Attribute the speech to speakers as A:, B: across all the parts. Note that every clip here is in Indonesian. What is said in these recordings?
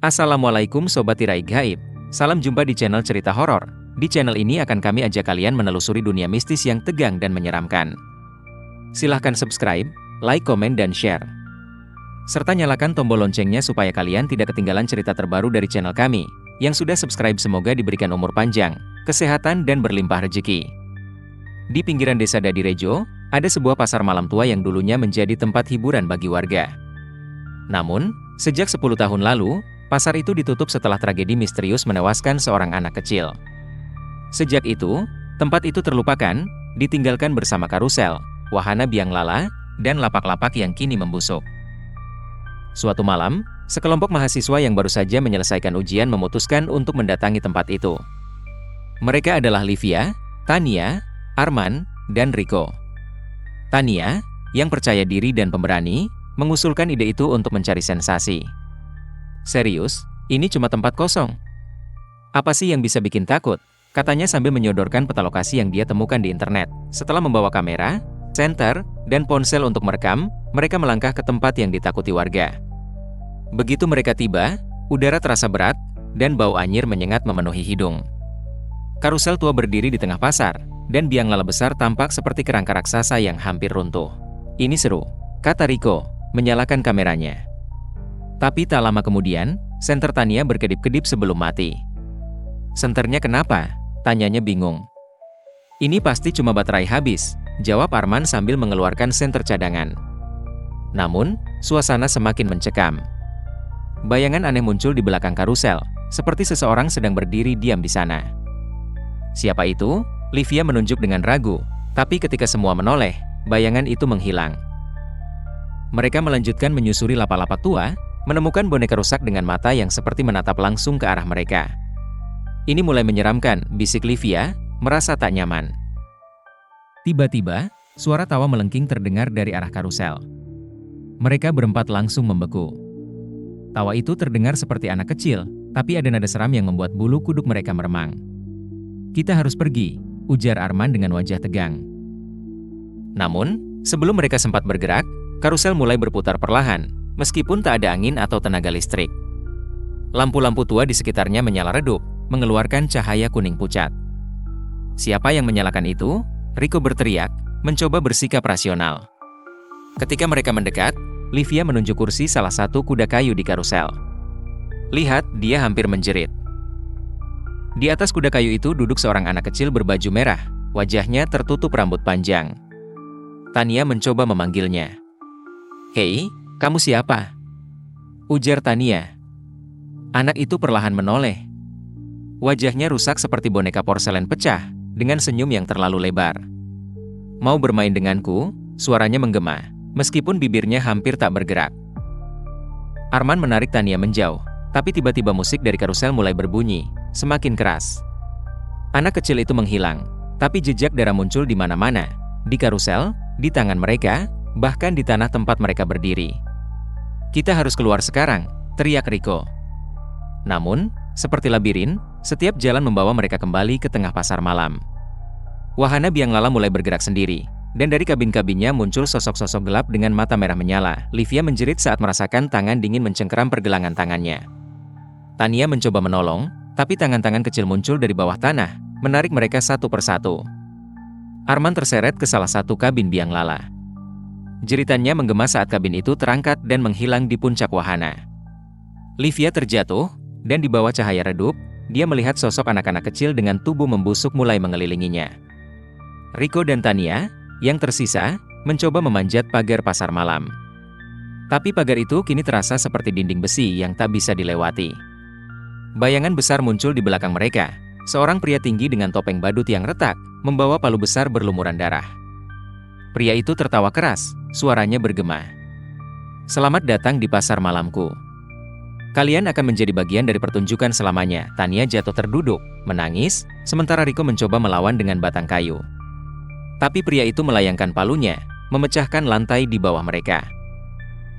A: Assalamualaikum Sobat Tirai Gaib. Salam jumpa di channel cerita horor. Di channel ini akan kami ajak kalian menelusuri dunia mistis yang tegang dan menyeramkan. Silahkan subscribe, like, komen, dan share. Serta nyalakan tombol loncengnya supaya kalian tidak ketinggalan cerita terbaru dari channel kami. Yang sudah subscribe semoga diberikan umur panjang, kesehatan, dan berlimpah rezeki. Di pinggiran desa Dadirejo, ada sebuah pasar malam tua yang dulunya menjadi tempat hiburan bagi warga. Namun, sejak 10 tahun lalu, pasar itu ditutup setelah tragedi misterius menewaskan seorang anak kecil. Sejak itu, tempat itu terlupakan, ditinggalkan bersama karusel, wahana biang lala, dan lapak-lapak yang kini membusuk. Suatu malam, sekelompok mahasiswa yang baru saja menyelesaikan ujian memutuskan untuk mendatangi tempat itu. Mereka adalah Livia, Tania, Arman, dan Rico. Tania, yang percaya diri dan pemberani, mengusulkan ide itu untuk mencari sensasi. Serius, ini cuma tempat kosong. Apa sih yang bisa bikin takut? Katanya sambil menyodorkan peta lokasi yang dia temukan di internet. Setelah membawa kamera, senter, dan ponsel untuk merekam, mereka melangkah ke tempat yang ditakuti warga. Begitu mereka tiba, udara terasa berat, dan bau anyir menyengat memenuhi hidung. Karusel tua berdiri di tengah pasar, dan biang lala besar tampak seperti kerangka raksasa yang hampir runtuh. Ini seru, kata Rico, menyalakan kameranya. Tapi tak lama kemudian, senter Tania berkedip-kedip sebelum mati. Senternya kenapa? Tanyanya bingung. Ini pasti cuma baterai habis, jawab Arman sambil mengeluarkan senter cadangan. Namun, suasana semakin mencekam. Bayangan aneh muncul di belakang karusel, seperti seseorang sedang berdiri diam di sana. Siapa itu? Livia menunjuk dengan ragu, tapi ketika semua menoleh, bayangan itu menghilang. Mereka melanjutkan menyusuri lapak-lapak tua, menemukan boneka rusak dengan mata yang seperti menatap langsung ke arah mereka. Ini mulai menyeramkan, bisik Livia, merasa tak nyaman. Tiba-tiba, suara tawa melengking terdengar dari arah karusel. Mereka berempat langsung membeku. Tawa itu terdengar seperti anak kecil, tapi ada nada seram yang membuat bulu kuduk mereka meremang. Kita harus pergi, ujar Arman dengan wajah tegang. Namun, sebelum mereka sempat bergerak, karusel mulai berputar perlahan, meskipun tak ada angin atau tenaga listrik. Lampu-lampu tua di sekitarnya menyala redup, mengeluarkan cahaya kuning pucat. Siapa yang menyalakan itu? Rico berteriak, mencoba bersikap rasional. Ketika mereka mendekat, Livia menunjuk kursi salah satu kuda kayu di karusel. Lihat, dia hampir menjerit. Di atas kuda kayu itu duduk seorang anak kecil berbaju merah, wajahnya tertutup rambut panjang. Tania mencoba memanggilnya. Hei, kamu siapa? Ujar Tania. Anak itu perlahan menoleh. Wajahnya rusak seperti boneka porselen pecah, dengan senyum yang terlalu lebar. Mau bermain denganku? Suaranya menggema, meskipun bibirnya hampir tak bergerak. Arman menarik Tania menjauh, tapi tiba-tiba musik dari karusel mulai berbunyi, semakin keras. Anak kecil itu menghilang, tapi jejak darah muncul di mana-mana, di karusel, di tangan mereka, bahkan di tanah tempat mereka berdiri. Kita harus keluar sekarang, teriak Rico. Namun, seperti labirin, setiap jalan membawa mereka kembali ke tengah pasar malam. Wahana biang lala mulai bergerak sendiri, dan dari kabin-kabinnya muncul sosok-sosok gelap dengan mata merah menyala. Livia menjerit saat merasakan tangan dingin mencengkeram pergelangan tangannya. Tania mencoba menolong, tapi tangan-tangan kecil muncul dari bawah tanah, menarik mereka satu persatu. Arman terseret ke salah satu kabin biang lala. Jeritannya menggema saat kabin itu terangkat dan menghilang di puncak wahana. Livia terjatuh, dan di bawah cahaya redup, dia melihat sosok anak-anak kecil dengan tubuh membusuk mulai mengelilinginya. Rico dan Tania, yang tersisa, mencoba memanjat pagar pasar malam. Tapi pagar itu kini terasa seperti dinding besi yang tak bisa dilewati. Bayangan besar muncul di belakang mereka. Seorang pria tinggi dengan topeng badut yang retak, membawa palu besar berlumuran darah. Pria itu tertawa keras, suaranya bergema. Selamat datang di pasar malamku. Kalian akan menjadi bagian dari pertunjukan selamanya. Tania jatuh terduduk, menangis, sementara Rico mencoba melawan dengan batang kayu. Tapi pria itu melayangkan palunya, memecahkan lantai di bawah mereka.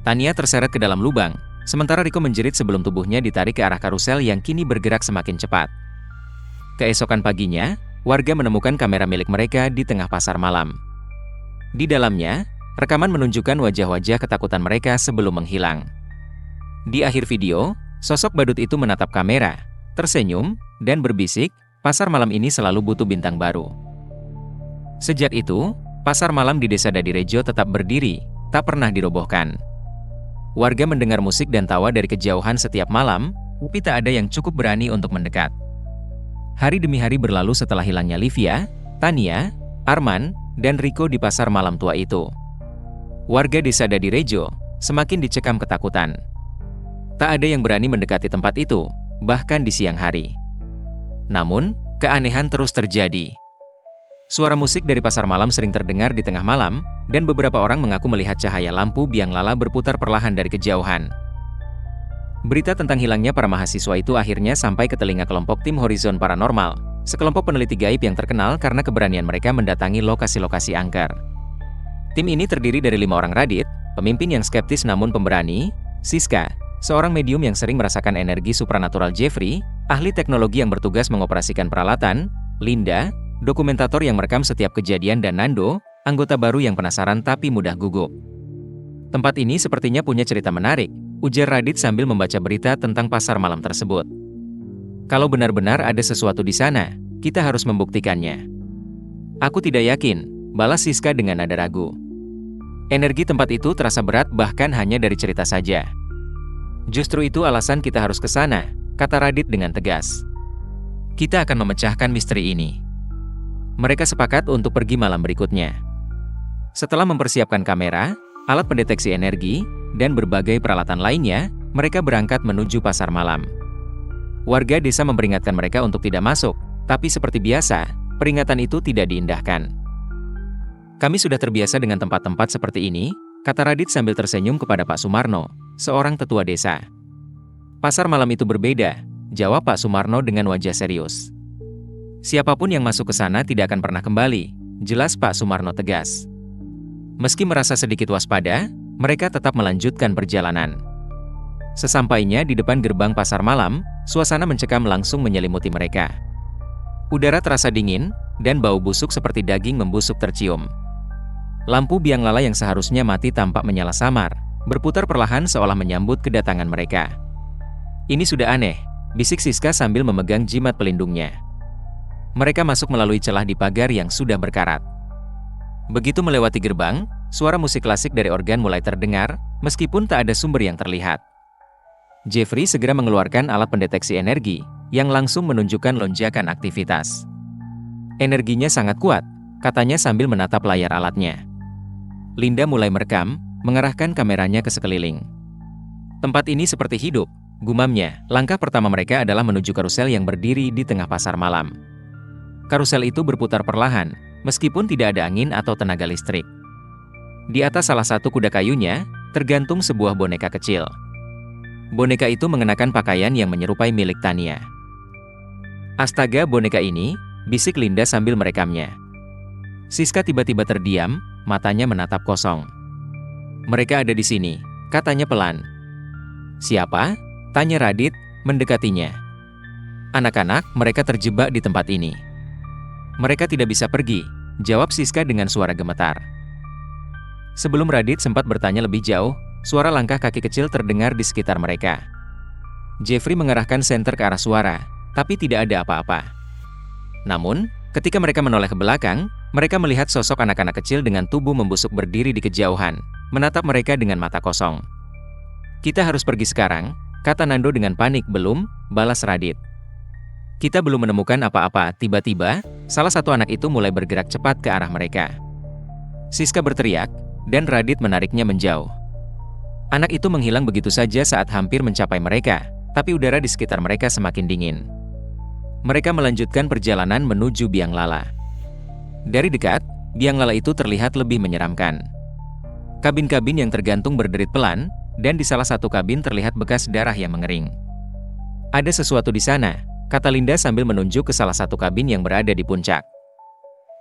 A: Tania terseret ke dalam lubang, sementara Rico menjerit sebelum tubuhnya ditarik ke arah karusel yang kini bergerak semakin cepat. Keesokan paginya, warga menemukan kamera milik mereka di tengah pasar malam. Di dalamnya, rekaman menunjukkan wajah-wajah ketakutan mereka sebelum menghilang. Di akhir video, Sosok badut itu menatap kamera, tersenyum, dan berbisik, pasar malam ini selalu butuh bintang baru. Sejak itu, pasar malam di Desa Dadirejo tetap berdiri, tak pernah dirobohkan. Warga mendengar musik dan tawa dari kejauhan setiap malam, tapi tak ada yang cukup berani untuk mendekat. Hari demi hari berlalu setelah hilangnya Livia, Tania, Arman, dan Riko di pasar malam tua itu. Warga Desa Dadirejo semakin dicekam ketakutan. Tak ada yang berani mendekati tempat itu, bahkan di siang hari. Namun, keanehan terus terjadi. Suara musik dari pasar malam sering terdengar di tengah malam, dan beberapa orang mengaku melihat cahaya lampu biang lala berputar perlahan dari kejauhan. Berita tentang hilangnya para mahasiswa itu akhirnya sampai ke telinga kelompok tim Horizon Paranormal, sekelompok peneliti gaib yang terkenal karena keberanian mereka mendatangi lokasi-lokasi angker. Tim ini terdiri dari 5 orang Radit, pemimpin yang skeptis namun pemberani, Siska, seorang medium yang sering merasakan energi supranatural, Jeffrey, ahli teknologi yang bertugas mengoperasikan peralatan, Linda, dokumentator yang merekam setiap kejadian, dan Nando, anggota baru yang penasaran tapi mudah gugup. Tempat ini sepertinya punya cerita menarik, ujar Radit sambil membaca berita tentang pasar malam tersebut. Kalau benar-benar ada sesuatu di sana, kita harus membuktikannya. Aku tidak yakin, balas Siska dengan nada ragu. Energi tempat itu terasa berat bahkan hanya dari cerita saja. Justru itu alasan kita harus ke sana, kata Radit dengan tegas. Kita akan memecahkan misteri ini. Mereka sepakat untuk pergi malam berikutnya. Setelah mempersiapkan kamera, alat pendeteksi energi, dan berbagai peralatan lainnya, mereka berangkat menuju pasar malam. Warga desa memperingatkan mereka untuk tidak masuk, tapi seperti biasa, peringatan itu tidak diindahkan. Kami sudah terbiasa dengan tempat-tempat seperti ini, kata Radit sambil tersenyum kepada Pak Sumarno, seorang tetua desa. Pasar malam itu berbeda, jawab Pak Sumarno dengan wajah serius. Siapapun yang masuk ke sana tidak akan pernah kembali, jelas Pak Sumarno tegas. Meski merasa sedikit waspada, mereka tetap melanjutkan perjalanan. Sesampainya di depan gerbang pasar malam, suasana mencekam langsung menyelimuti mereka. Udara terasa dingin, dan bau busuk seperti daging membusuk tercium. Lampu biang lala yang seharusnya mati tampak menyala samar, berputar perlahan seolah menyambut kedatangan mereka. Ini sudah aneh, bisik Siska sambil memegang jimat pelindungnya. Mereka masuk melalui celah di pagar yang sudah berkarat. Begitu melewati gerbang, suara musik klasik dari organ mulai terdengar, meskipun tak ada sumber yang terlihat. Jeffrey segera mengeluarkan alat pendeteksi energi, yang langsung menunjukkan lonjakan aktivitas. Energinya sangat kuat, katanya sambil menatap layar alatnya. Linda mulai merekam, mengarahkan kameranya ke sekeliling. Tempat ini seperti hidup, gumamnya. Langkah pertama mereka adalah menuju karusel yang berdiri di tengah pasar malam. Karusel itu berputar perlahan, meskipun tidak ada angin atau tenaga listrik. Di atas salah satu kuda kayunya, tergantung sebuah boneka kecil. Boneka itu mengenakan pakaian yang menyerupai milik Tania. Astaga, boneka ini, bisik Linda sambil merekamnya. Siska tiba-tiba terdiam, matanya menatap kosong. Mereka ada di sini, katanya pelan. Siapa? Tanya Radit, mendekatinya. Anak-anak, mereka terjebak di tempat ini. Mereka tidak bisa pergi, jawab Siska dengan suara gemetar. Sebelum Radit sempat bertanya lebih jauh, suara langkah kaki kecil terdengar di sekitar mereka. Jeffrey mengarahkan senter ke arah suara, tapi tidak ada apa-apa. Namun, ketika mereka menoleh ke belakang, mereka melihat sosok anak-anak kecil dengan tubuh membusuk berdiri di kejauhan, menatap mereka dengan mata kosong. Kita harus pergi sekarang, kata Nando dengan panik. Belum, balas Radit. Kita belum menemukan apa-apa. Tiba-tiba, salah satu anak itu mulai bergerak cepat ke arah mereka. Siska berteriak, dan Radit menariknya menjauh. Anak itu menghilang begitu saja saat hampir mencapai mereka, tapi udara di sekitar mereka semakin dingin. Mereka melanjutkan perjalanan menuju biang lala. Dari dekat, biang lala itu terlihat lebih menyeramkan. Kabin-kabin yang tergantung berderit pelan, dan di salah satu kabin terlihat bekas darah yang mengering. Ada sesuatu di sana, kata Linda sambil menunjuk ke salah satu kabin yang berada di puncak.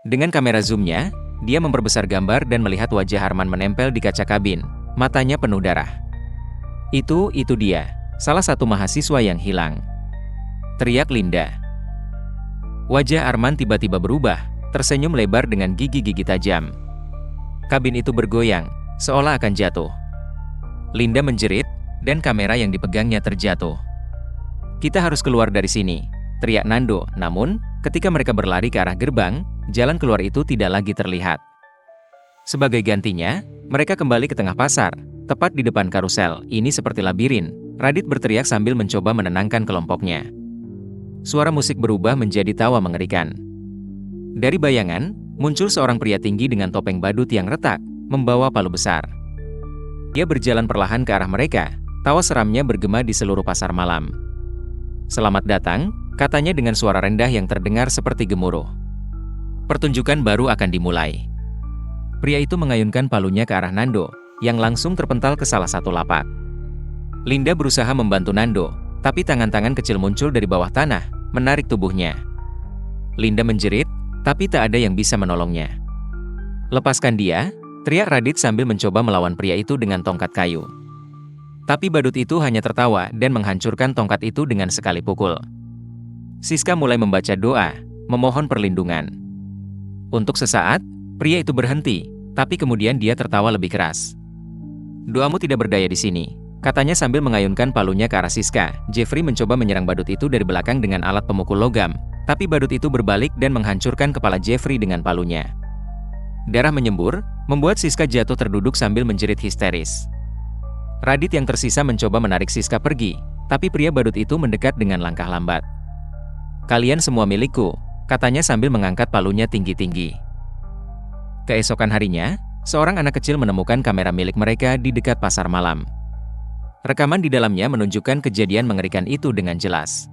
A: Dengan kamera zoomnya, dia memperbesar gambar dan melihat wajah Arman menempel di kaca kabin, matanya penuh darah. Itu dia, salah satu mahasiswa yang hilang, teriak Linda. Wajah Arman tiba-tiba berubah, tersenyum lebar dengan gigi-gigi tajam. Kabin itu bergoyang, seolah akan jatuh. Linda menjerit, dan kamera yang dipegangnya terjatuh. "Kita harus keluar dari sini," teriak Nando. Namun, ketika mereka berlari ke arah gerbang, jalan keluar itu tidak lagi terlihat. Sebagai gantinya, mereka kembali ke tengah pasar, tepat di depan karusel. Ini seperti labirin, Radit berteriak sambil mencoba menenangkan kelompoknya. Suara musik berubah menjadi tawa mengerikan. Dari bayangan, muncul seorang pria tinggi dengan topeng badut yang retak, membawa palu besar. Dia berjalan perlahan ke arah mereka, tawa seramnya bergema di seluruh pasar malam. "Selamat datang," katanya dengan suara rendah yang terdengar seperti gemuruh. "Pertunjukan baru akan dimulai." Pria itu mengayunkan palunya ke arah Nando, yang langsung terpental ke salah satu lapak. Linda berusaha membantu Nando, tapi tangan-tangan kecil muncul dari bawah tanah, menarik tubuhnya. Linda menjerit, tapi tak ada yang bisa menolongnya. "Lepaskan dia," teriak Radit sambil mencoba melawan pria itu dengan tongkat kayu. Tapi badut itu hanya tertawa dan menghancurkan tongkat itu dengan sekali pukul. Siska mulai membaca doa, memohon perlindungan. Untuk sesaat, pria itu berhenti, tapi kemudian dia tertawa lebih keras. "Doamu tidak berdaya di sini," katanya sambil mengayunkan palunya ke arah Siska. Jeffrey mencoba menyerang badut itu dari belakang dengan alat pemukul logam, tapi badut itu berbalik dan menghancurkan kepala Jeffrey dengan palunya. Darah menyembur, membuat Siska jatuh terduduk sambil menjerit histeris. Radit yang tersisa mencoba menarik Siska pergi, tapi pria badut itu mendekat dengan langkah lambat. "Kalian semua milikku," katanya sambil mengangkat palunya tinggi-tinggi. Keesokan harinya, seorang anak kecil menemukan kamera milik mereka di dekat pasar malam. Rekaman di dalamnya menunjukkan kejadian mengerikan itu dengan jelas.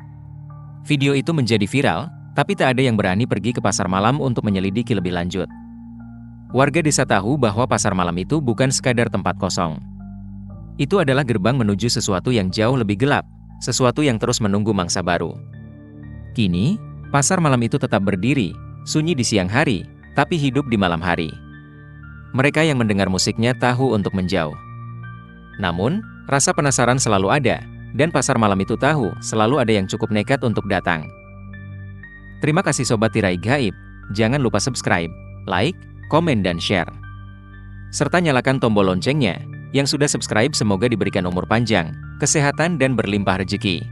A: Video itu menjadi viral, tapi tak ada yang berani pergi ke pasar malam untuk menyelidiki lebih lanjut. Warga desa tahu bahwa pasar malam itu bukan sekadar tempat kosong. Itu adalah gerbang menuju sesuatu yang jauh lebih gelap, sesuatu yang terus menunggu mangsa baru. Kini, pasar malam itu tetap berdiri, sunyi di siang hari, tapi hidup di malam hari. Mereka yang mendengar musiknya tahu untuk menjauh. Namun, rasa penasaran selalu ada, dan pasar malam itu tahu selalu ada yang cukup nekat untuk datang. Terima kasih Sobat Tirai Gaib, jangan lupa subscribe, like, komen dan share. Serta nyalakan tombol loncengnya, yang sudah subscribe semoga diberikan umur panjang, kesehatan dan berlimpah rezeki.